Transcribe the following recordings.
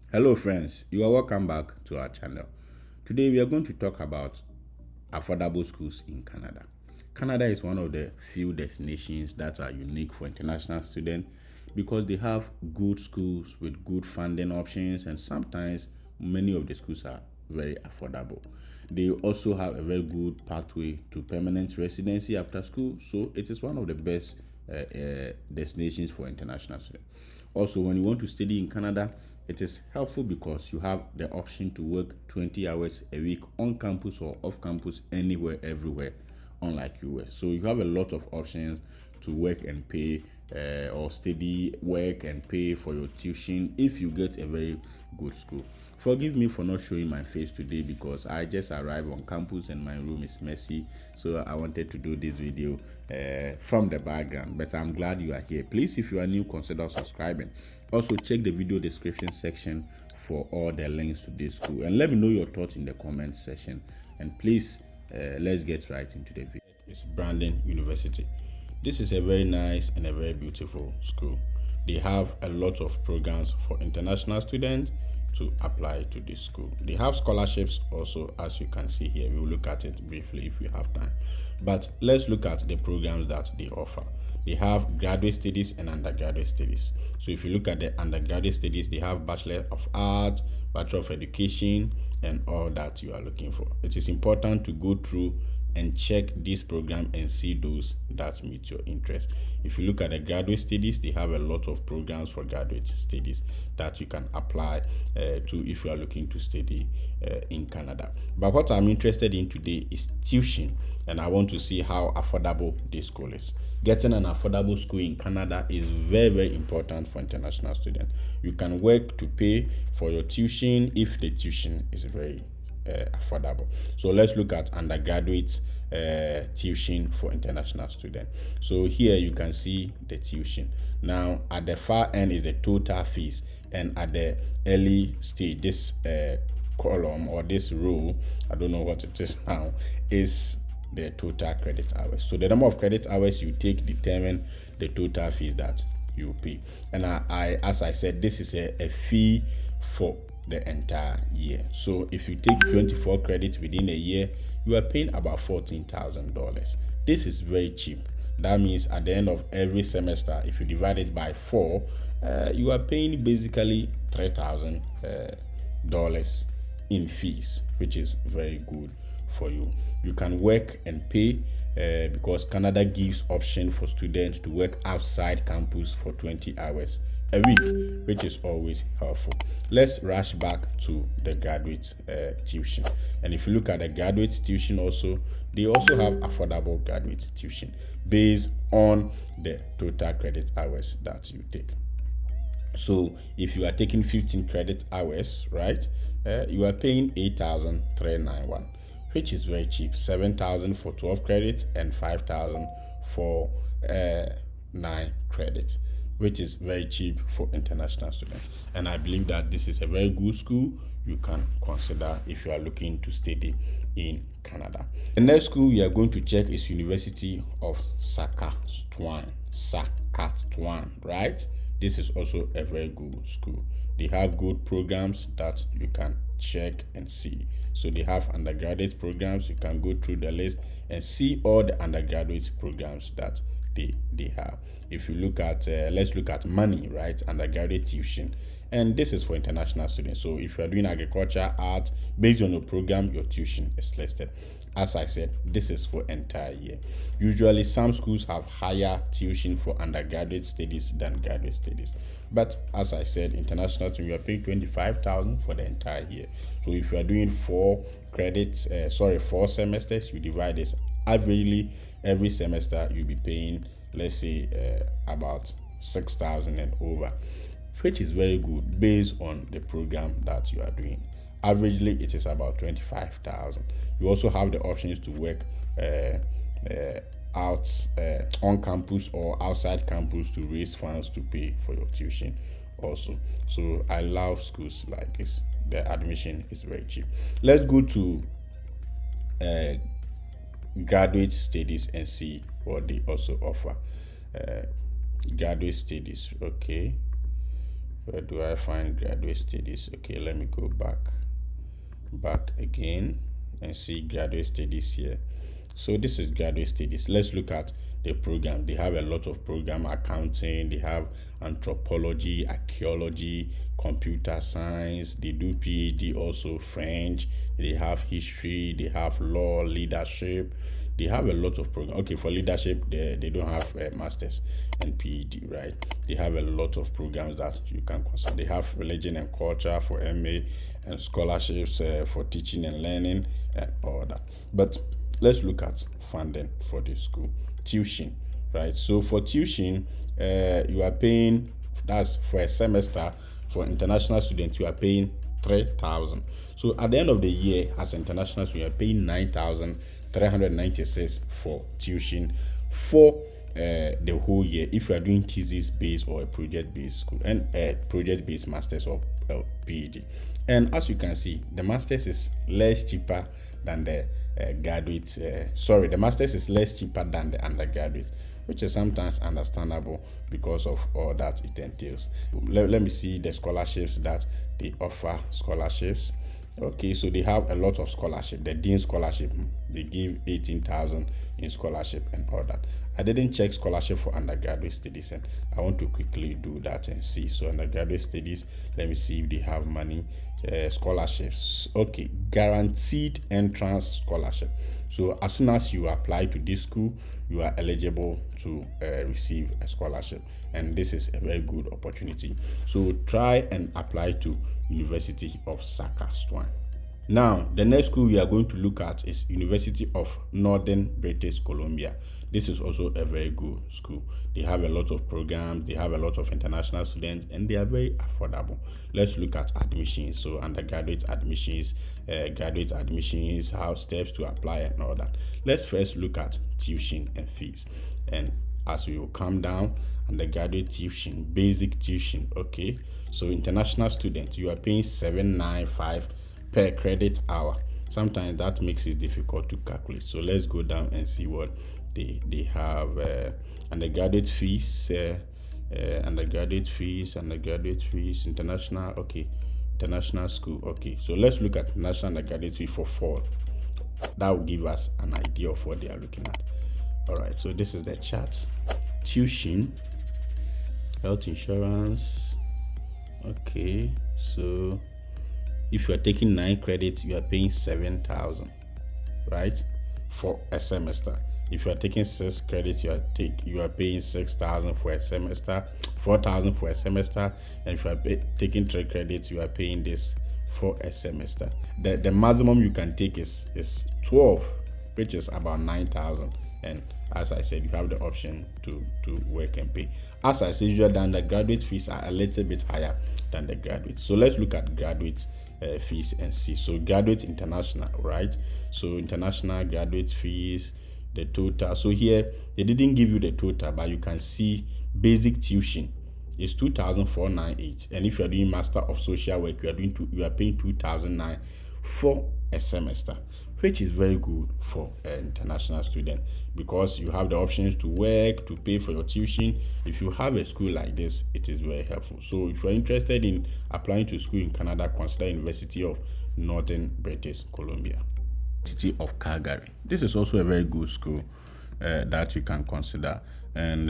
Hello friends, you are welcome back to our channel. Today we are going to talk about affordable schools in Canada. Canada is one of the few destinations that are unique for international students because they have good schools with good funding options, and sometimes many of the schools are very affordable. They also have a very good pathway to permanent residency after school, so it is one of the best destinations for international students. Also, when you want to study in Canada, it is helpful because you have the option to work 20 hours a week on campus or off campus, anywhere, everywhere, unlike US. So you have a lot of options to work and pay, or study, work and pay for your tuition if you get a very good school. Forgive me for not showing my face today because I just arrived on campus and my room is messy, so I wanted to do this video from the background, but I'm glad you are here. Please, if you are new, consider subscribing. Also, check the video description section for all the links to this school, and let me know your thoughts in the comment section. And please, let's get right into the video. It's Brandon University. This is a very nice and a very beautiful school. They have a lot of programs for international students to apply to this school. They have scholarships also, as you can see here. We will look at it briefly if we have time. But let's look at the programs that they offer. They have graduate studies and undergraduate studies. So if you look at the undergraduate studies, they have Bachelor of Arts, Bachelor of Education, and all that you are looking for. It is important to go through and check this program and see those that meet your interest. If you look at the graduate studies, they have a lot of programs for graduate studies that you can apply to if you are looking to study in Canada. But what I'm interested in today is tuition, and I want to see how affordable this school is. Getting an affordable school in Canada is very, very important for international students. You can work to pay for your tuition if the tuition is very affordable. So let's look at undergraduate tuition for international students. So here you can see the tuition. Now at the far end is the total fees, and at the early stage, this column or this row, I don't know what it is now, is the total credit hours. So the number of credit hours you take determine the total fees that you pay. And I as I said, this is a fee for the entire year. So if you take 24 credits within a year, you are paying about $14,000. This is very cheap. That means at the end of every semester, if you divide it by 4, you are paying basically $3,000 in fees, which is very good for you. You can work and pay because Canada gives option for students to work outside campus for 20 hours a week, which is always helpful. Let's rush back to the graduate tuition. And if you look at the graduate tuition also, they also have affordable graduate tuition based on the total credit hours that you take. So if you are taking 15 credit hours, right, you are paying $8,391, which is very cheap. $7,000 for 12 credits and $5,000 for 9 credits, which is very cheap for international students. And I believe that this is a very good school you can consider if you are looking to study in Canada. The next school we are going to check is University of Saskatchewan, right? This is also a very good school. They have good programs that you can check and see. So they have undergraduate programs. You can go through the list and see all the undergraduate programs that they have. If you look at let's look at money, right? Undergraduate tuition, and this is for international students. So if you are doing agriculture, art, based on your program, your tuition is listed. As I said, this is for entire year. Usually some schools have higher tuition for undergraduate studies than graduate studies, but as I said, international students, you are paying $25,000 for the entire year. So if you are doing 4 semesters, you divide this averagely. Every semester you'll be paying, let's say, about $6,000 and over, which is very good based on the program that you are doing. Averagely it is about $25,000. You also have the options to work out on campus or outside campus to raise funds to pay for your tuition also. So I love schools like this. The admission is very cheap. Let's go to graduate studies and see what they also offer. Graduate studies, okay. Where do I find graduate studies? Okay, let me go back again and see graduate studies here. So this is graduate studies. Let's look at the program. They have a lot of program: accounting, they have anthropology, archaeology, computer science, they do PhD, also French, they have history, they have law, leadership. They have a lot of program. Okay, for leadership, they don't have masters and PhD, right? They have a lot of programs that you can consider. They have religion and culture for MA and scholarships for teaching and learning and all that. But let's look at funding for the school. Tuition, right? So for tuition, you are paying, that's for a semester. For international students, you are paying 3,000. So at the end of the year, as international student, you are paying 9,396 for tuition for the whole year if you are doing thesis based or a project based school, and project based masters or PhD. And as you can see, the masters is less cheaper than the the masters is less cheaper than the undergraduate, which is sometimes understandable because of all that it entails. Let me see the scholarships that they offer. Scholarships. Okay, so they have a lot of scholarship. The Dean Scholarship, they give 18,000 in scholarship and all that. I didn't check scholarship for undergraduate studies, and I want to quickly do that and see. So undergraduate studies, let me see if they have money. Scholarships. Okay, guaranteed entrance scholarship. So as soon as you apply to this school, you are eligible to receive a scholarship, and this is a very good opportunity. So try and apply to University of Saskatchewan. Now, the next school we are going to look at is University of Northern British Columbia. This is also a very good school. They have a lot of programs, they have a lot of international students, and they are very affordable. Let's look at admissions. So undergraduate admissions, graduate admissions, how steps to apply and all that. Let's first look at tuition and fees. And as we will come down, undergraduate tuition, basic tuition, okay. So international students, you are paying $795 per credit hour. Sometimes that makes it difficult to calculate. So let's go down and see what they have. Undergraduate fees, undergraduate fees, international, okay, international school, okay. So let's look at national undergraduate fee for fall. That will give us an idea of what they are looking at. All right, so this is the chart. Tuition, health insurance, okay. So if you are taking 9 credits, you are paying 7,000, right, for a semester. If you are taking 6 credits, you are paying 6,000 for a semester, 4,000 for a semester, and if you are taking 3 credits, you are paying this for a semester. The maximum you can take is 12, which is about 9,000. And as I said, you have the option to work and pay. As I said, usually the undergraduate fees are a little bit higher than the graduate. So let's look at graduate fees and see. So graduate international, right? So international graduate fees, the total. So here they didn't give you the total, but you can see basic tuition is 2,498, and if you are doing Master of Social Work, you are paying 2,009 for a semester, which is very good for an international student because you have the options to work, to pay for your tuition. If you have a school like this, it is very helpful. So if you are interested in applying to school in Canada, consider University of Northern British Columbia. University of Calgary. This is also a very good school that you can consider. And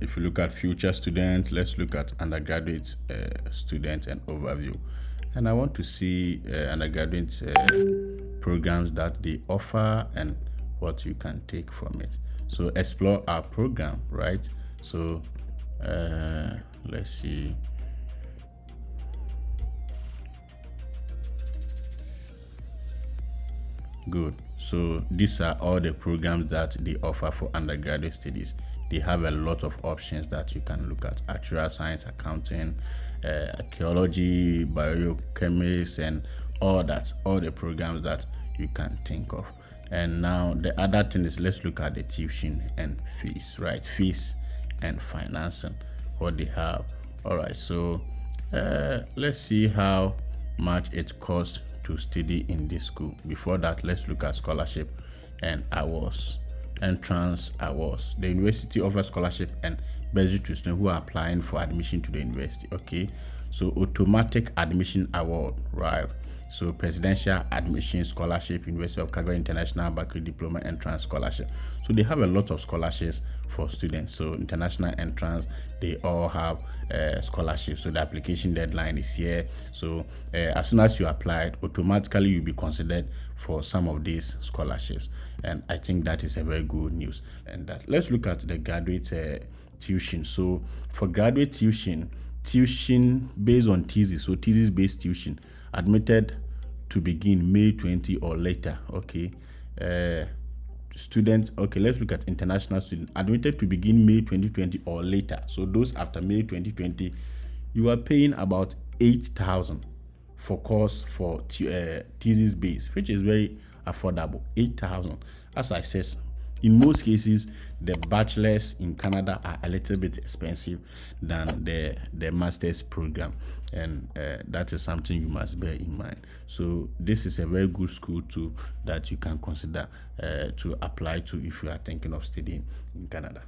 if you look at future students, let's look at undergraduate students and overview. And I want to see undergraduate programs that they offer and what you can take from it. So explore our program, right? So let's see. Good. So these are all the programs that they offer for undergraduate studies. They have a lot of options that you can look at: actuarial science, accounting, archaeology, biochemistry, and all that. All the programs that you can think of. And now the other thing is, let's look at the tuition and fees, right? Fees and financing, what they have. All right. So let's see how much it costs to study in this school. Before that, let's look at scholarship and awards, entrance awards. The university offers scholarship and bursary to students who are applying for admission to the university. Okay, So automatic admission award, right? So presidential admission scholarship, University of Calgary International Baccalaureate Diploma Entrance Scholarship. So they have a lot of scholarships for students. So international entrance, they all have scholarships. So the application deadline is here. So as soon as you applied, automatically you'll be considered for some of these scholarships. And I think that is a very good news. And that, let's look at the graduate tuition. So for graduate tuition based on thesis, so thesis based tuition, admitted to begin May 20 or later. Okay. Students, okay, let's look at international students admitted to begin May 2020 or later. So those after May 2020, you are paying about 8,000 for course for thesis base, which is very affordable. 8,000. As I said, in most cases, the bachelors in Canada are a little bit expensive than the master's program, and that is something you must bear in mind. So this is a very good school too that you can consider to apply to if you are thinking of studying in Canada.